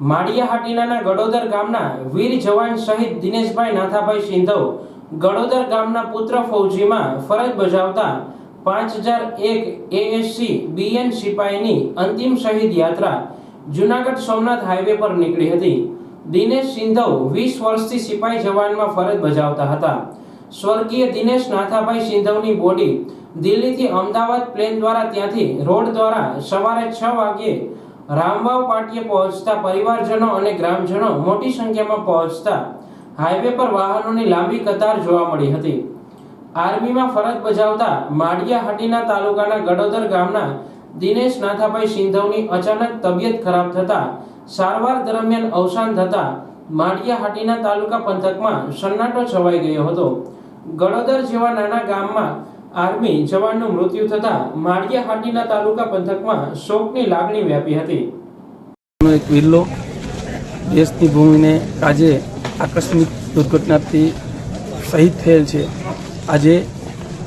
માળિયાહાટીના ગડોદર ગામના વીર જવાન શહીદ દિનેશભાઈ નાથાભાઈ સિંધવ ગડોદર ગામના પુત્ર ફૌજીમાં ફરજ બજાવતા 5001 એએસસી બીએન સિપાહીની અંતિમ શહીદ યાત્રા જૂનાગઢ સોમનાથ હાઈવે પર નીકળી હતી। દિનેશ સિંધવ 20 વર્ષથી સિપાહી જવાનમાં ફરજ બજાવતા હતા। સ્વર્ગીય દિનેશ નાથાભાઈ સિંધવની બોડી દિલ્હીથી અમદાવાદ પ્લેન દ્વારા ત્યાંથી રોડ દ્વારા સવારે 6 વાગ્યે રામવાવ પાટીએ પહોંચતા પરિવારજનો અને ગ્રામજનો મોટી સંખ્યામાં પહોંચતા હાઈવે પર વાહનોની લાંબી કતાર જોવા મળી હતી। આર્મીમાં ફરજ બજાવતા માળિયાહાટીના તાલુકાના ગડોદર ગામના દિનેશ નાથાભાઈ સિંધવની અચાનક તબિયત ખરાબ થતા સારવાર દરમિયાન અવસાન થતા માળિયાહાટીના તાલુકા પંથકમાં સન્નાટો છવાઈ ગયો હતો। ગડોદર જેવા નાના ગામમાં આર્મી જવાનનું મૃત્યુ થતા માળિયાહાટીના તાલુકા પંથકમાં શોકની લાગણી વ્યાપી હતી। એક વીરલો દેશની ભૂમિને આજે આકસ્મિક દુર્ઘટનાથી શહીદ થયેલ છે। આજે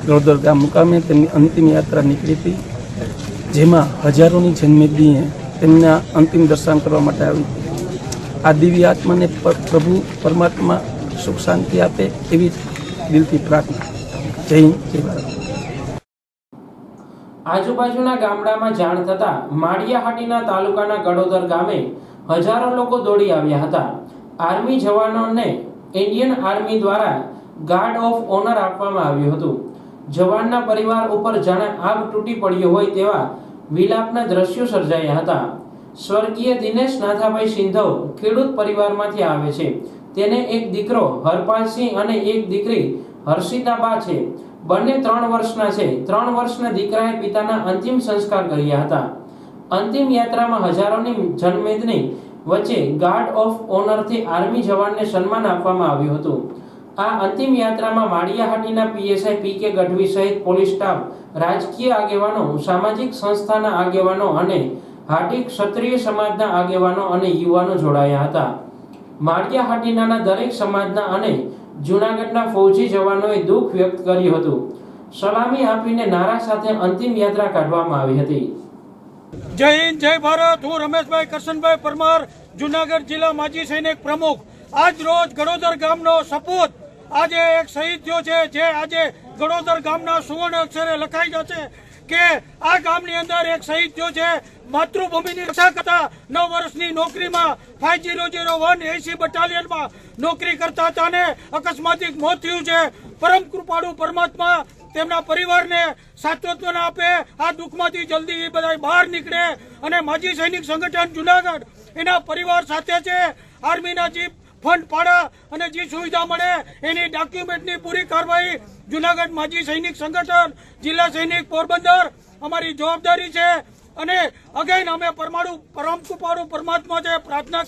ગડોદર ગામ મુકામે તેમની અંતિમ યાત્રા નીકળી હતી, જેમાં હજારોની જનમેદનીએ તેમના અંતિમ દર્શન કરવા માટે આવી હતી। આ દિવ્ય આત્માને પ્રભુ પરમાત્મા સુખ શાંતિ આપે એવી દિલથી પ્રાર્થના। જય હિન્દ, જય ભારત। આજુબાજુના ગામડામાં જાણ થતા માળિયાહાટીના તાલુકાના ગડોદર ગામે હજારો લોકો દોડી આવ્યા હતા। આર્મી જવાનોને ઇન્ડિયન આર્મી દ્વારા ગાર્ડ ઓફ ઓનર આપવામાં આવ્યું હતું। જવાનના પરિવાર ઉપર જાણે આગ તૂટી પડ્યો હોય તેવા વિલાપના દ્રશ્યો સર્જાયા હતા। સ્વર્ગીય દિનેશ નાથાભાઈ સિંધવ ખેડૂત પરિવારમાંથી આવે છે। તેને એક દીકરો હરપાલસિંહ અને એક દીકરી હર્ષિતાબા છે। બંને 3 વર્ષના છે। 3 વર્ષના દીકરાએ પિતાના અંતિમ સંસ્કાર કર્યા હતા। અંતિમ યાત્રામાં હજારોની જનમેદની વચ્ચે ગાર્ડ ઓફ ઓનરથી આર્મી જવાનને સન્માન આપવામાં આવ્યું હતું। આ અંતિમ યાત્રામાં માળિયાહાટીના પીએસઆઈ પીકે ગઢવી સહિત પોલીસ સ્ટાફ, રાજકીય આગેવાનો, સામાજિક સંસ્થાના આગેવાનો અને હાટી ક્ષત્રિય સમાજના આગેવાનો અને યુવાનો જોડાયા હતા। માળિયાહાટીના દરેક સમાજના અને જૂનાગઢના ફૌજી જવાનોએ દુઃખ વ્યક્ત કર્યું હતું। સલામી આપીને નારા સાથે અંતિમ યાત્રા કાઢવામાં આવી હતી। જય હિન્દ, જય ભારત। હું રમેશભાઈ કરશનભાઈ પરમાર, જૂનાગઢ જિલ્લા માજી સૈનિક પ્રમુખ। આજ રોજ ગડોદર ગામનો સપૂત આજે એક શહીદ થયો છે, જે આજે ગડોદર ગામના સુવર્ણ અક્ષરે લખાઈ જશે કે આ ગામની અંદર એક શહીદ થયો છે। માતૃભૂમિની રક્ષા કરતા 9 વર્ષની નોકરીમાં 5001 એસી બટાલિયનમાં નોકરી કરતા હતા ને અકસ્માતિક મોત થયું છે। પરમ કૃપાળુ પરમાત્મા તેમના પરિવારને સાંત્વના આપે, આ દુઃખમાંથી જલ્દી એ બધા બહાર નીકળે અને માજી સૈનિક સંગઠન જૂનાગઢ એના પરિવાર સાથે છે। આર્મીના જે ફંડ પાડા અને જે સુવિધા મળે એની ડોક્યુમેન્ટની પૂરી કાર્યવાહી જૂનાગઢ માજી સૈનિક સંગઠન જિલ્લા સૈનિક પોરબંદર અમારી જવાબદારી છે। અને અગેન અમે પરમ કૃપાળુ પરમાત્મા છે પ્રાર્થના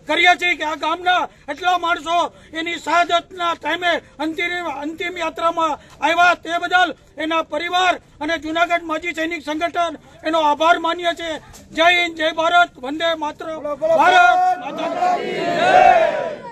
કરીએ છીએ કે આ ગામના એટલા માણસો એની શહાદતના ટાઈમે અંતિમ યાત્રામાં આવ્યા તે બદલ એના પરિવાર અને જૂનાગઢ માજી સૈનિક સંગઠન એનો આભાર માનીએ છીએ। જય હિન્દ, જય ભારત, વંદે માતરમ, ભારત માતા કી જય।